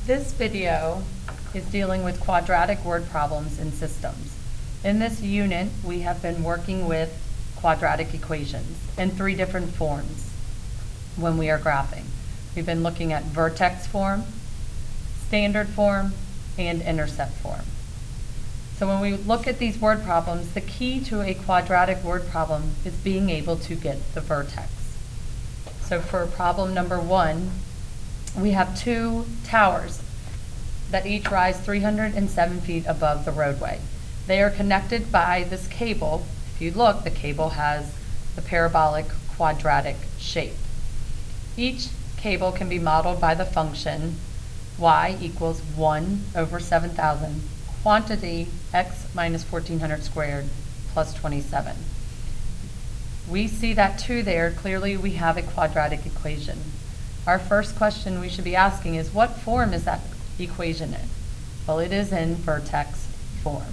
This video is dealing with quadratic word problems in systems. In this unit, we have been working with quadratic equations in three different forms when we are graphing. We've been looking at vertex form, standard form, and intercept form. So when we look at these word problems, the key to a quadratic word problem is being able to get the vertex. So for problem number 1, we have two towers that each rise 307 feet above the roadway. They are connected by this cable. If you look, the cable has the parabolic quadratic shape. Each cable can be modeled by the function y equals 1 over 7,000 quantity x minus 1,400 squared plus 27. We see that 2 there. Clearly we have a quadratic equation. Our first question we should be asking is, what form is that equation in? Well, it is in vertex form,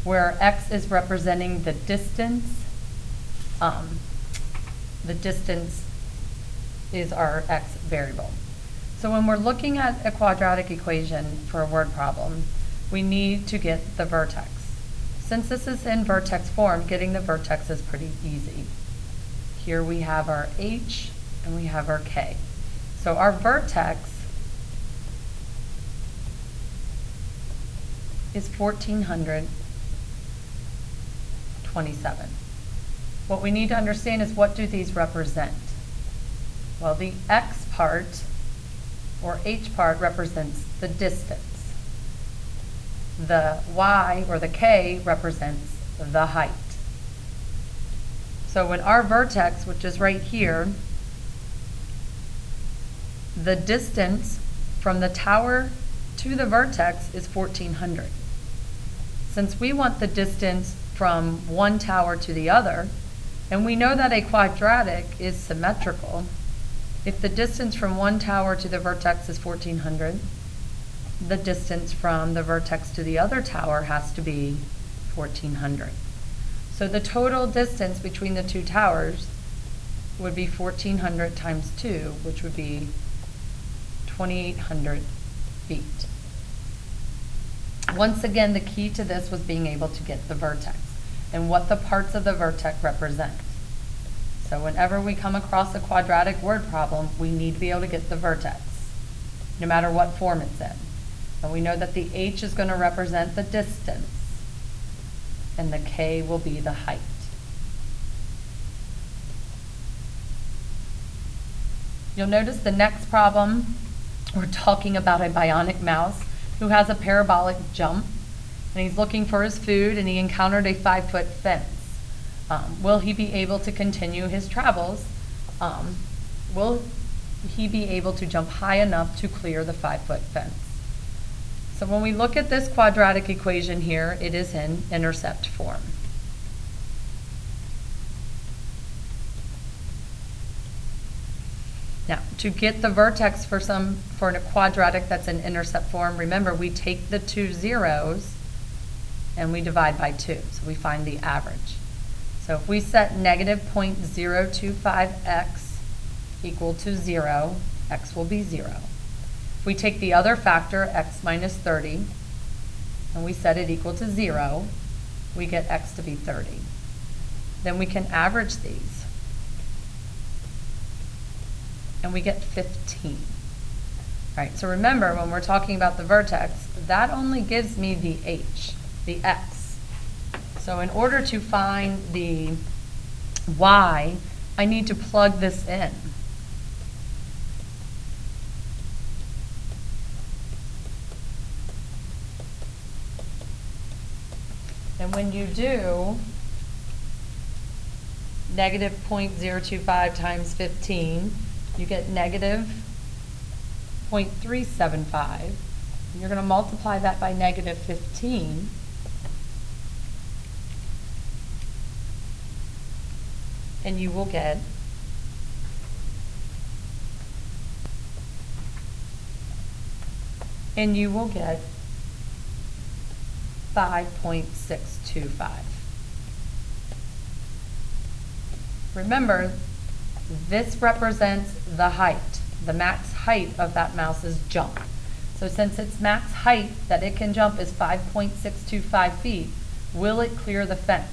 where x is representing the distance. The distance is our x variable. So when we're looking at a quadratic equation for a word problem, we need to get the vertex. Since this is in vertex form, getting the vertex is pretty easy. Here we have our h and we have our k. So our vertex is 1,427. What we need to understand is, what do these represent? Well, the x part, or h part, represents the distance. The y, or the k, represents the height. So when our vertex, which is right here, the distance from the tower to the vertex is 1,400. Since we want the distance from one tower to the other, and we know that a quadratic is symmetrical, if the distance from one tower to the vertex is 1,400, the distance from the vertex to the other tower has to be 1,400. So the total distance between the two towers would be 1,400 times 2, which would be 2,800 feet. Once again, the key to this was being able to get the vertex and what the parts of the vertex represent. So whenever we come across a quadratic word problem, we need to be able to get the vertex, no matter what form it's in. And we know that the h is going to represent the distance, and the k will be the height. You'll notice the next problem, we're talking about a bionic mouse who has a parabolic jump, and he's looking for his food, and he encountered a 5-foot fence. Will he be able to continue his travels? Will he be able to jump high enough to clear the 5-foot fence? So when we look at this quadratic equation here, it is in intercept form. Now, to get the vertex for a quadratic that's in intercept form, remember we take the two zeros and we divide by 2, so we find the average. So if we set negative 0.025x equal to 0, x will be 0. If we take the other factor, x minus 30, and we set it equal to 0, we get x to be 30. Then we can average these, and we get 15. All right, so remember, when we're talking about the vertex, that only gives me the h, the x. So in order to find the y, I need to plug this in. And when you do negative 0.025 times 15, you get negative 0.375. And you're going to multiply that by negative 15. And you will get and you will get 5.625. Remember, this represents the height. the max height of that mouse's jump. So since its max height that it can jump is 5.625 feet, will it clear the fence?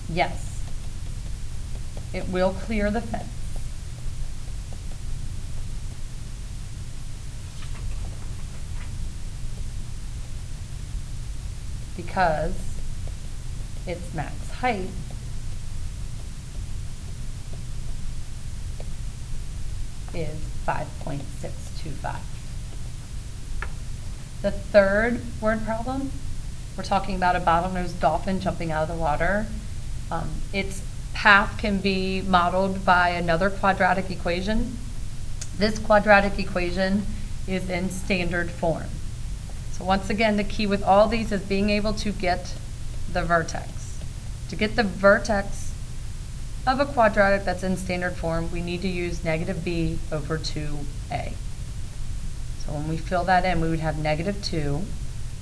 Yes. It will clear the fence. Because its max height is 5.625. The third word problem, we're talking about a bottlenose dolphin jumping out of the water. Its path can be modeled by another quadratic equation. This quadratic equation is in standard form. So once again, the key with all these is being able to get the vertex. To get the vertex of a quadratic that's in standard form, we need to use negative b over 2a. So when we fill that in, we would have negative 2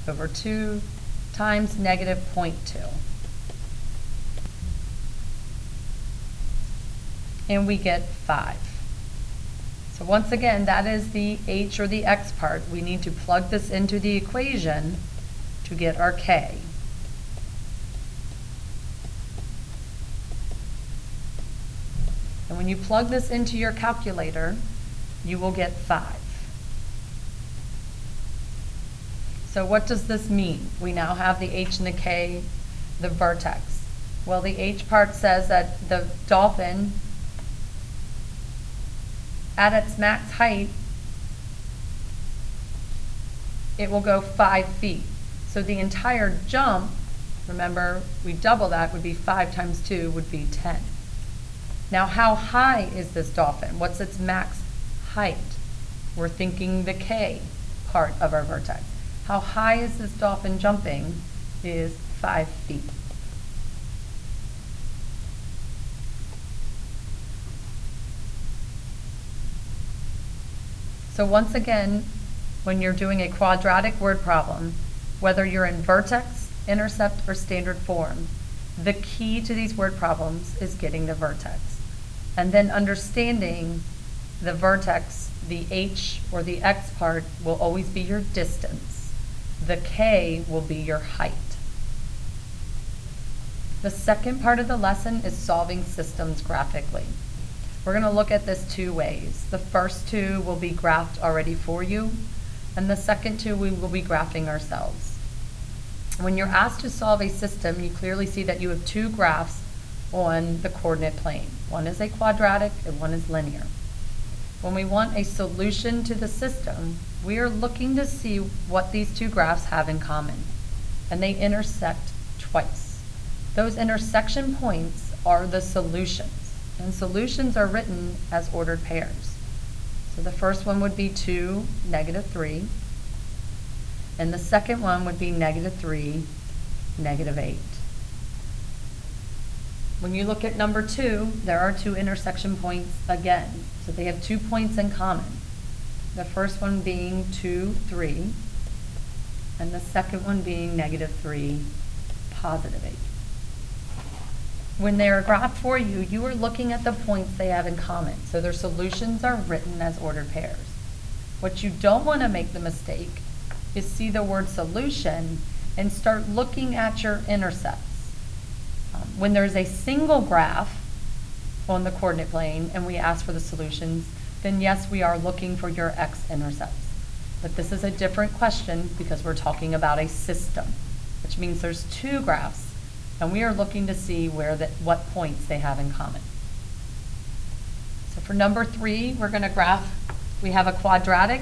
over 2 times negative 0.2. And we get 5. So once again, that is the h or the x part. We need to plug this into the equation to get our k. And when you plug this into your calculator, you will get 5. So what does this mean? We now have the h and the k, the vertex. Well, the h part says that the dolphin at its max height, it will go 5 feet. So the entire jump, remember, we double that, would be 5 times 2 would be 10. Now, how high is this dolphin? What's its max height? We're thinking the k part of our vertex. How high is this dolphin jumping is 5 feet. So once again, when you're doing a quadratic word problem, whether you're in vertex, intercept, or standard form, the key to these word problems is getting the vertex. And then understanding the vertex, the h or the x part will always be your distance. The k will be your height. The second part of the lesson is solving systems graphically. We're going to look at this 2 ways. The first 2 will be graphed already for you, and the second 2 we will be graphing ourselves. When you're asked to solve a system, you clearly see that you have 2 graphs on the coordinate plane. One is a quadratic and one is linear. When we want a solution to the system, we are looking to see what these 2 graphs have in common, and they intersect twice. Those intersection points are the solutions. And solutions are written as ordered pairs. So the first one would be 2, negative 3. And the second one would be negative 3, negative 8. When you look at number 2, there are 2 intersection points again. So they have 2 points in common. The first one being 2, 3. And the second one being negative 3, positive 8. When they are graphed for you, you are looking at the points they have in common. So their solutions are written as ordered pairs. What you don't want to make the mistake is see the word solution and start looking at your intercepts. When there's a single graph on the coordinate plane and we ask for the solutions, then yes, we are looking for your x-intercepts. But this is a different question because we're talking about a system, which means there's 2 graphs. And we are looking to see what points they have in common. So for number 3, we're going to graph, we have a quadratic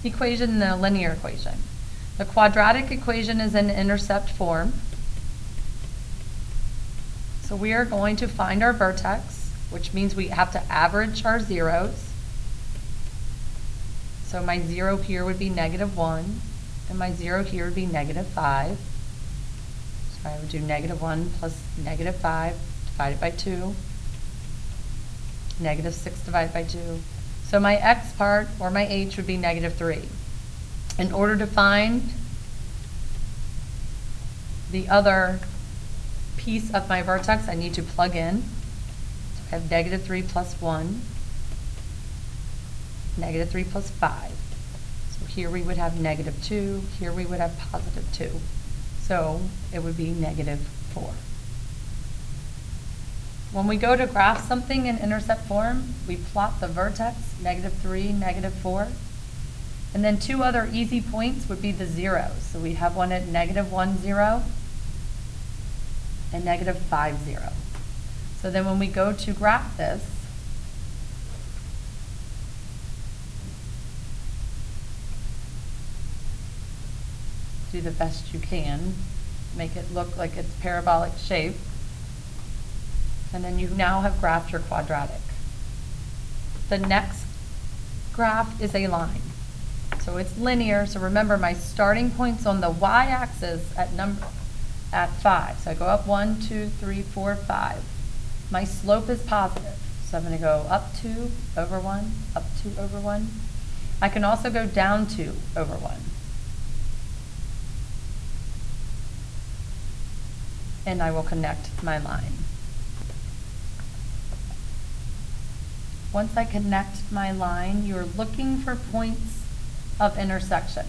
equation and a linear equation. The quadratic equation is in intercept form. So we are going to find our vertex, which means we have to average our zeros. So my 0 here would be negative 1, and my 0 here would be negative 5. So I would do negative 1 plus negative 5 divided by 2, negative 6 divided by 2. So my x part, or my h, would be negative 3. In order to find the other piece of my vertex, I need to plug in. So I have negative 3 plus 1 negative 3 plus 5. So here we would have negative 2, here we would have positive 2. So it would be negative 4. When we go to graph something in intercept form, we plot the vertex, negative 3, negative 4. And then two other easy points would be the zeros. So we have one at negative 1, 0 and negative 5, 0. So then when we go to graph this, do the best you can, make it look like it's parabolic shape. And then you now have graphed your quadratic. The next graph is a line. So it's linear, so remember my starting point's on the y-axis at 5. So I go up 1, 2, 3, 4, 5. My slope is positive, so I'm going to go up 2 over 1, up 2 over 1. I can also go down 2 over 1. And I will connect my line. Once I connect my line, you're looking for points of intersection.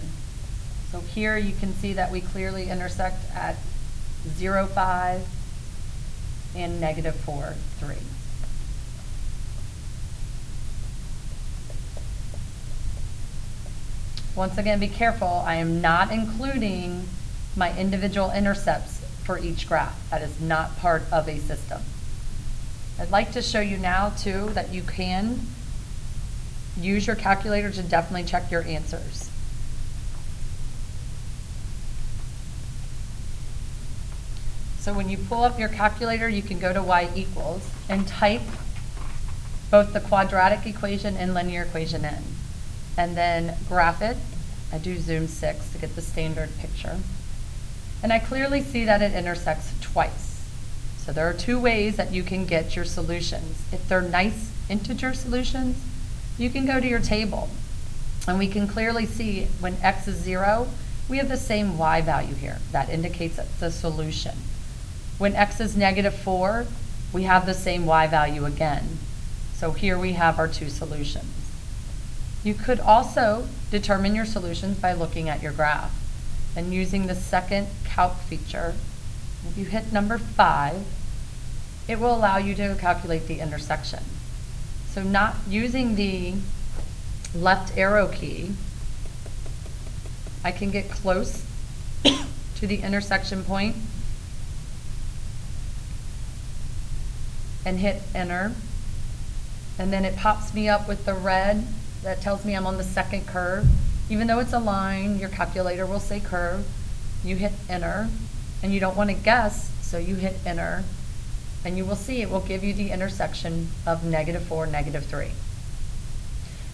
So here you can see that we clearly intersect at 0, 5 and negative 4, 3. Once again, be careful. I am not including my individual intercepts for each graph. That is not part of a system. I'd like to show you now, too, that you can use your calculator to definitely check your answers. So when you pull up your calculator, you can go to y equals and type both the quadratic equation and linear equation in. And then graph it. I do zoom 6 to get the standard picture. And I clearly see that it intersects twice. So there are two ways that you can get your solutions. If they're nice integer solutions, you can go to your table. And we can clearly see when x is 0, we have the same y value here. That indicates it's a solution. When x is negative 4, we have the same y value again. So here we have our two solutions. You could also determine your solutions by looking at your graph. And using the second calc feature, if you hit number 5, it will allow you to calculate the intersection. So not using the left arrow key, I can get close to the intersection point and hit enter. And then it pops me up with the red that tells me I'm on the second curve. Even though it's a line, your calculator will say curve. You hit enter, and you don't want to guess, so you hit enter, and you will see it will give you the intersection of negative 4, negative 3.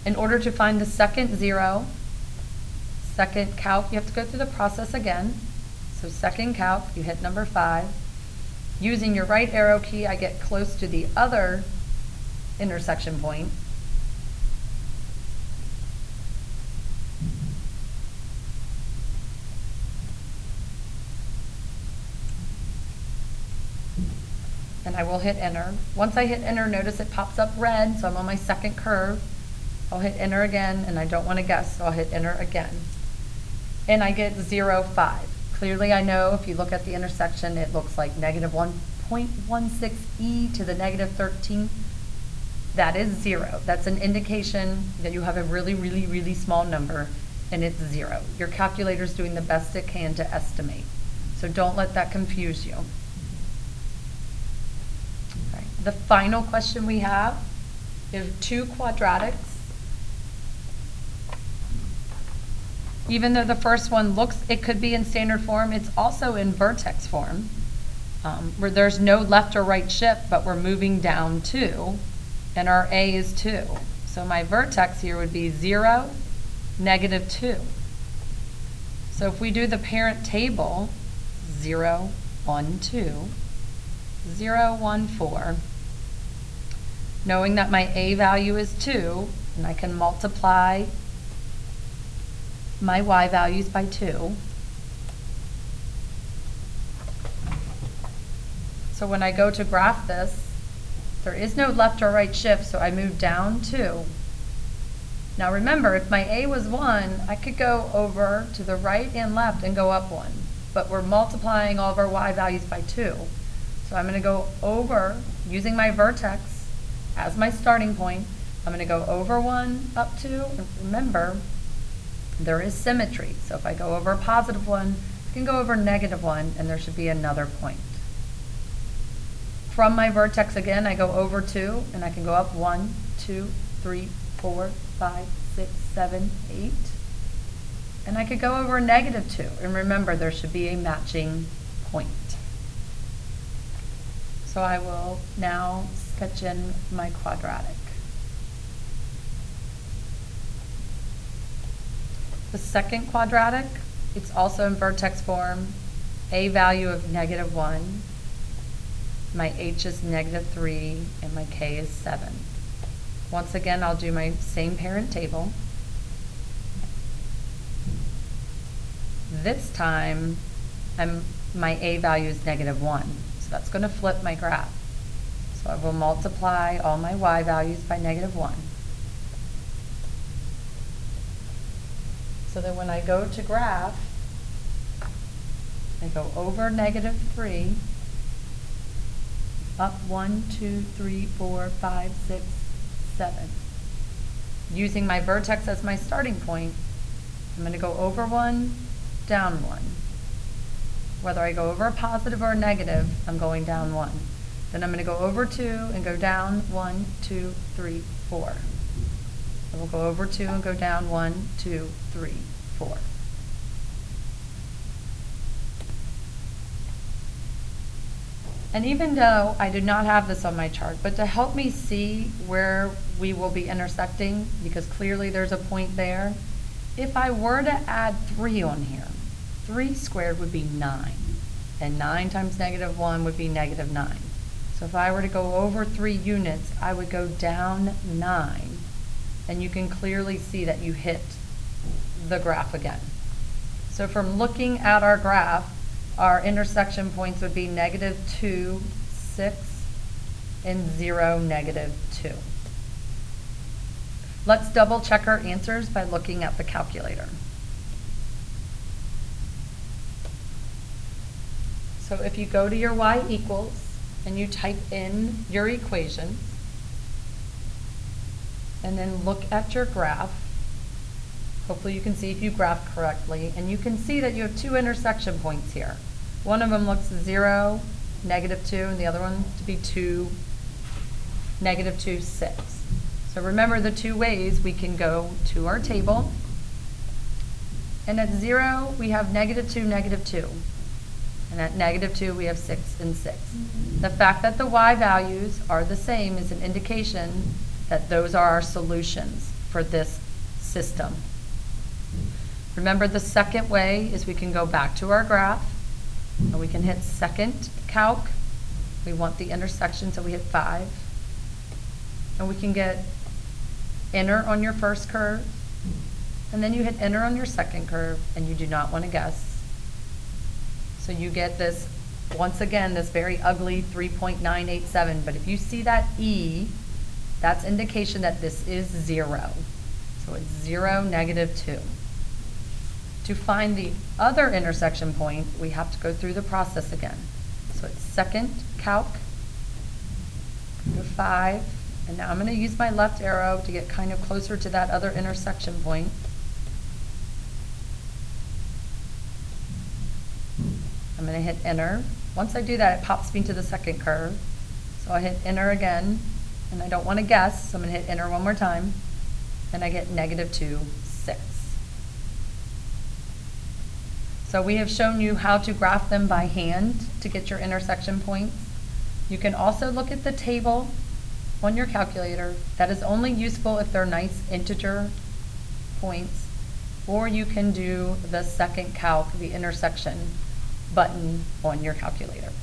In order to find the second zero, second calc, you have to go through the process again. So second calc, you hit number 5. Using your right arrow key, I get close to the other intersection point. And I will hit enter. Once I hit enter, notice it pops up red, so I'm on my second curve. I'll hit enter again, and I don't want to guess, so I'll hit enter again. And I get 0, 5. Clearly I know if you look at the intersection, it looks like negative 1.16 e to the negative 13. That is 0. That's an indication that you have a really, really, really small number, and it's 0. Your calculator's doing the best it can to estimate. So don't let that confuse you. Okay. The final question we have is two quadratics. Even though the first one looks, it could be in standard form, it's also in vertex form, where there's no left or right shift, but we're moving down 2, and our A is 2. So my vertex here would be 0, negative 2. So if we do the parent table, 0, 1, 2, 0, 1, 4, knowing that my A value is 2, and I can multiply my y values by 2. So when I go to graph this, there is no left or right shift, so I move down 2. Now remember, if my A was 1, I could go over to the right and left and go up 1. But we're multiplying all of our y values by 2. So I'm going to go over, using my vertex as my starting point, I'm going to go over 1, up 2, and remember, there is symmetry. So if I go over a positive 1, I can go over negative 1, and there should be another point. From my vertex again, I go over 2, and I can go up 1, 2, 3, 4, 5, 6, 7, 8. And I could go over negative 2. And remember, there should be a matching point. So I will now sketch in my quadratic. The second quadratic, it's also in vertex form, a value of negative 1. My h is negative 3, and my k is 7. Once again, I'll do my same parent table. This time, my a value is negative 1. So that's going to flip my graph. So I will multiply all my y values by negative 1. So that when I go to graph, I go over negative 3, up 1, 2, 3, 4, 5, 6, 7. Using my vertex as my starting point, I'm going to go over 1, down 1. Whether I go over a positive or a negative, I'm going down 1. Then I'm going to go over 2 and go down 1, 2, 3, 4. I will go over 2 and go down 1, 2, 3, 4. And even though I do not have this on my chart, but to help me see where we will be intersecting, because clearly there's a point there, if I were to add 3 on here, 3 squared would be 9, and 9 times negative 1 would be negative 9. So if I were to go over 3 units, I would go down 9, and you can clearly see that you hit the graph again. So from looking at our graph, our intersection points would be negative 2, 6, and 0, negative 2. Let's double check our answers by looking at the calculator. So if you go to your y equals and you type in your equation and then look at your graph, hopefully you can see if you graph correctly, and you can see that you have 2 intersection points here. One of them looks 0, negative 2, and the other one to be 2, negative 2, 6. So remember the 2 ways we can go to our table. And at 0, we have negative 2, negative 2. And at negative 2, we have 6 and 6. The fact that the y values are the same is an indication that those are our solutions for this system. Remember, the second way is we can go back to our graph, and we can hit second calc. We want the intersection, so we hit 5. And we can get enter on your first curve, and then you hit enter on your second curve, and you do not want to guess. So you get this, once again, this very ugly 3.987. But if you see that E, that's indication that this is 0. So it's 0, negative 2. To find the other intersection point, we have to go through the process again. So it's second calc, go 5, and now I'm going to use my left arrow to get kind of closer to that other intersection point. I'm going to hit enter. Once I do that, it pops me to the second curve. So I hit enter again, and I don't want to guess, so I'm going to hit enter one more time, and I get negative 2, 6. So we have shown you how to graph them by hand to get your intersection points. You can also look at the table on your calculator. That is only useful if they're nice integer points, or you can do the second calc, the intersection button on your calculator.